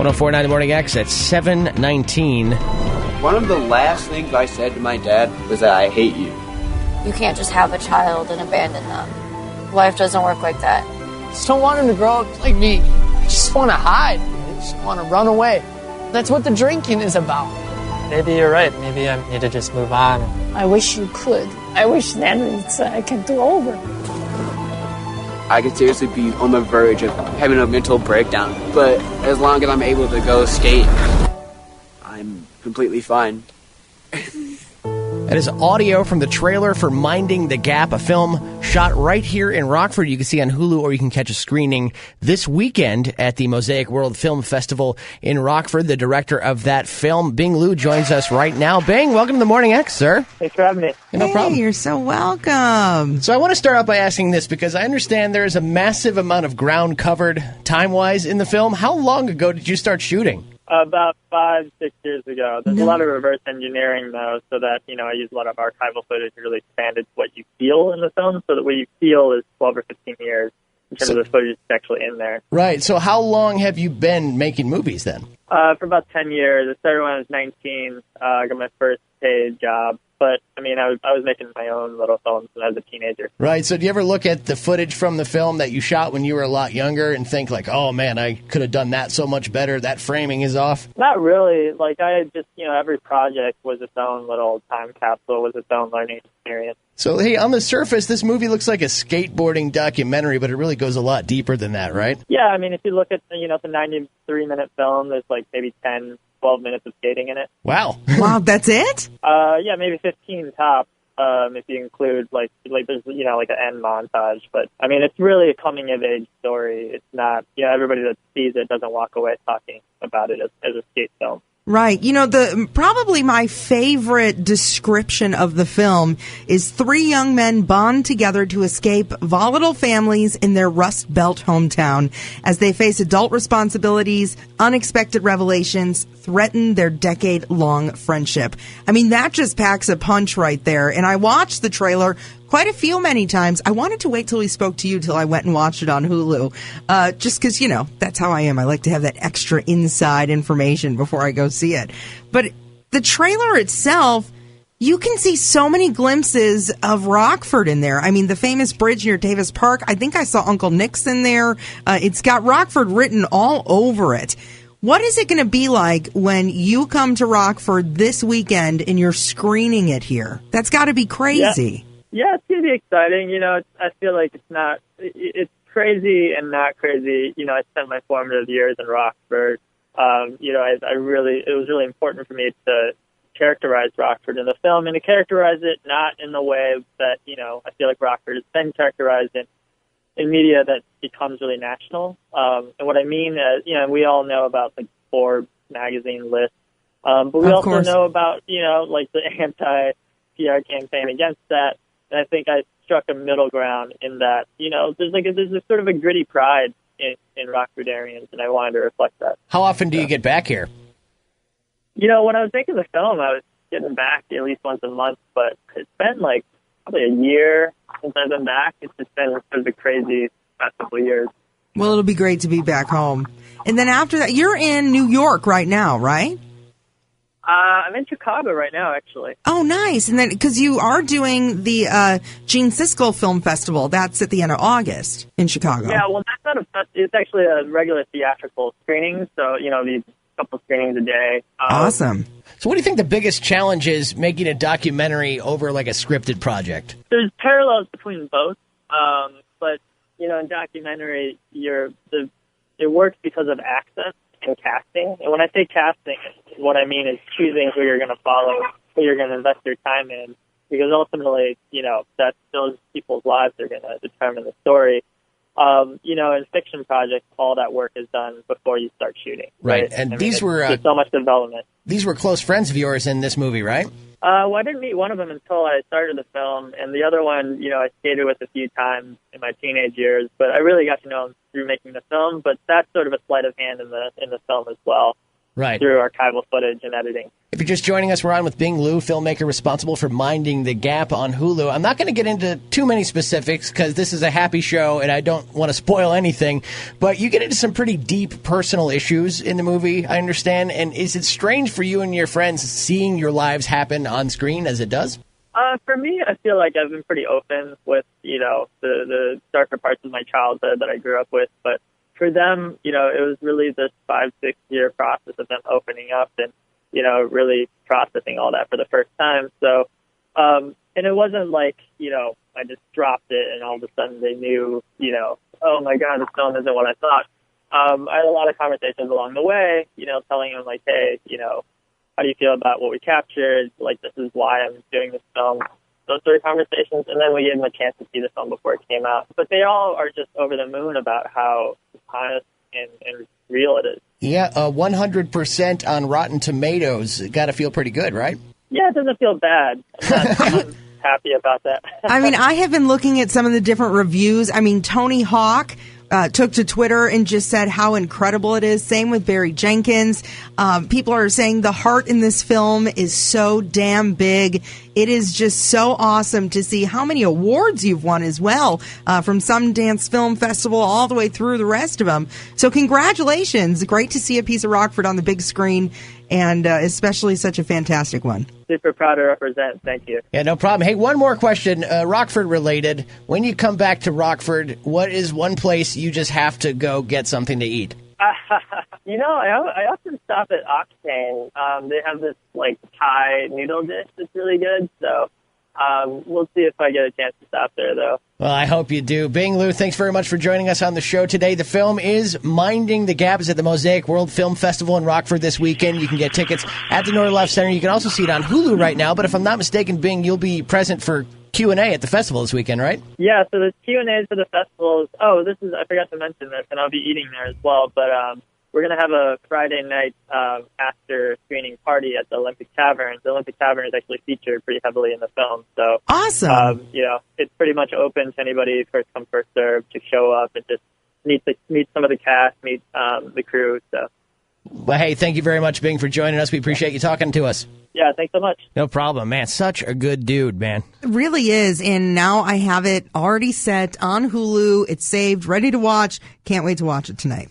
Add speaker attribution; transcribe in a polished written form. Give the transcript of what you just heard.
Speaker 1: 1049 The Morning X at 7:19.
Speaker 2: One of the last things I said to my dad was that I hate you.
Speaker 3: You can't just have a child and abandon them. Life doesn't work like that.
Speaker 4: I just don't want him to grow up like me. I just want to hide. I just want to run away. That's what the drinking is about.
Speaker 5: Maybe you're right. Maybe I need to just move on.
Speaker 6: I wish you could. I wish then I could do over.
Speaker 2: I could seriously be on the verge of having a mental breakdown, but as long as I'm able to go skate, I'm completely fine.
Speaker 1: That is audio from the trailer for Minding the Gap, a film shot right here in Rockford. You can see on Hulu, or you can catch a screening this weekend at the Mosaic World Film Festival in Rockford. The director of that film, Bing Liu, joins us right now. Bing, welcome to the Morning X, sir.
Speaker 7: Thanks for having me.
Speaker 1: No problem.
Speaker 8: You're so welcome.
Speaker 1: So I want to start out by asking this, because I understand there is a massive amount of ground covered time-wise in the film. How long ago did you start shooting?
Speaker 7: About 5-6 years ago. There's a lot of reverse engineering, though, so that, I use a lot of archival footage to really expand it to what you feel in the film, so that what you feel is 12 or 15 years in terms of the footage that's actually in there.
Speaker 1: Right. So how long have you been making movies then?
Speaker 7: For about 10 years. I started when I was 19. I got my first paid job. But, I was making my own little films when I was a teenager.
Speaker 1: Right. So do you ever look at the footage from the film that you shot when you were a lot younger and think like, oh, man, I could have done that so much better. That framing is off?
Speaker 7: Not really. I just, every project was its own little time capsule, was its own learning experience.
Speaker 1: So, hey, on the surface, this movie looks like a skateboarding documentary, but it really goes a lot deeper than that, right?
Speaker 7: Yeah, if you look at, the 93-minute film, there's maybe 10, 12 minutes of skating in it.
Speaker 1: Wow.
Speaker 8: Wow, that's it?
Speaker 7: Yeah, maybe 15 tops, if you include, there's, an end montage. But, it's really a coming-of-age story. It's not, everybody that sees it doesn't walk away talking about it as a skate film.
Speaker 8: Right. Probably my favorite description of the film is 3 young men bond together to escape volatile families in their Rust Belt hometown as they face adult responsibilities, unexpected revelations, threaten their decade-long friendship. That just packs a punch right there. And I watched the trailer many times. I wanted to wait till we spoke to you till I went and watched it on Hulu, just because, that's how I am. I like to have that extra inside information before I go see it. But the trailer itself, you can see so many glimpses of Rockford in there. The famous bridge near Davis Park, I think I saw Uncle Nick's in there. It's got Rockford written all over it. What is it going to be like when you come to Rockford this weekend and you're screening it here? That's got to be crazy.
Speaker 7: Yeah, it's going to be exciting. I feel like it's crazy and not crazy. I spent my formative years in Rockford. It was really important for me to characterize Rockford in the film, and to characterize it not in the way that, I feel like Rockford has been characterized in media that becomes really national. And what I mean is, we all know about the Forbes magazine list, but we also know about, the anti-PR campaign against that. And I think I struck a middle ground in that, there's a sort of a gritty pride in Rockfordarians, and I wanted to reflect that.
Speaker 1: How often do you get back here?
Speaker 7: When I was making the film, I was getting back at least once a month, but it's been probably a year since I've been back. It's just been sort of a crazy past couple of years.
Speaker 8: Well, it'll be great to be back home. And then after that, you're in New York right now, right?
Speaker 7: I'm in Chicago right now, actually.
Speaker 8: Oh, nice. And then, because you are doing the Gene Siskel Film Festival. That's at the end of August in Chicago.
Speaker 7: Yeah, well, that's not it's actually a regular theatrical screening. So, these couple screenings a day.
Speaker 8: Awesome.
Speaker 1: So what do you think the biggest challenge is making a documentary over a scripted project?
Speaker 7: There's parallels between both. But, in documentary, it works because of access and casting. And when I say casting, what I mean is choosing who you're going to follow, who you're going to invest your time in, because ultimately, that's those people's lives are going to determine the story. In fiction projects, all that work is done before you start shooting.
Speaker 1: Right. And these were
Speaker 7: there's so much development.
Speaker 1: These were close friends of yours in this movie, right?
Speaker 7: Well, I didn't meet one of them until I started the film, and the other one, I skated with a few times in my teenage years, but I really got to know him through making the film. But that's sort of a sleight of hand in the film as well.
Speaker 1: Right.
Speaker 7: through archival footage and editing.
Speaker 1: If you're just joining us, we're on with Bing Liu, filmmaker responsible for Minding the Gap on Hulu. I'm not going to get into too many specifics because this is a happy show and I don't want to spoil anything, but you get into some pretty deep personal issues in the movie, I understand. And is it strange for you and your friends seeing your lives happen on screen as it does?
Speaker 7: For me, I feel like I've been pretty open with, the darker parts of my childhood that I grew up with. But for them, it was really this 5-6 year process of them opening up and, really processing all that for the first time. So, and it wasn't like, I just dropped it and all of a sudden they knew, oh my God, this film isn't what I thought. I had a lot of conversations along the way, telling them like, hey, how do you feel about what we captured? Like, this is why I'm doing this film. Those sort of conversations. And then we gave them a chance to see the film before it came out. But they all are just over the moon about how honest and real it is.
Speaker 1: Yeah, 100% on Rotten Tomatoes. Got to feel pretty good, right?
Speaker 7: Yeah, it doesn't feel bad. I'm happy about that.
Speaker 8: I mean, I have been looking at some of the different reviews. I mean, Tony Hawk took to Twitter and just said how incredible it is. Same with Barry Jenkins. People are saying the heart in this film is so damn big. It is just so awesome to see how many awards you've won as well, from Sundance Film Festival all the way through the rest of them. So congratulations. Great to see a piece of Rockford on the big screen, and especially such a fantastic one.
Speaker 7: Super proud to represent. Thank you.
Speaker 1: Yeah, no problem. Hey, one more question, Rockford related. When you come back to Rockford, what is one place you just have to go get something to eat?
Speaker 7: I often stop at Octane. They have this Thai noodle dish that's really good. So we'll see if I get a chance to stop there, though.
Speaker 1: Well, I hope you do. Bing Liu, thanks very much for joining us on the show today. The film is Minding the Gap. It's at the Mosaic World Film Festival in Rockford this weekend. You can get tickets at the North Left Center. You can also see it on Hulu right now. But if I'm not mistaken, Bing, you'll be present for Q&A at the festival this weekend, right?
Speaker 7: Yeah, so the Q&As for the festivals. Oh, I forgot to mention this, and I'll be eating there as well. But we're going to have a Friday night after screening party at the Olympic Tavern. The Olympic Tavern is actually featured pretty heavily in the film. So
Speaker 8: awesome.
Speaker 7: It's pretty much open to anybody, first come, first serve, to show up and just meet some of the cast, meet the crew. So.
Speaker 1: Well, hey, thank you very much, Bing, for joining us. We appreciate you talking to us.
Speaker 7: Yeah, thanks so much.
Speaker 1: No problem, man. Such a good dude, man.
Speaker 8: It really is. And now I have it already set on Hulu. It's saved, ready to watch. Can't wait to watch it tonight.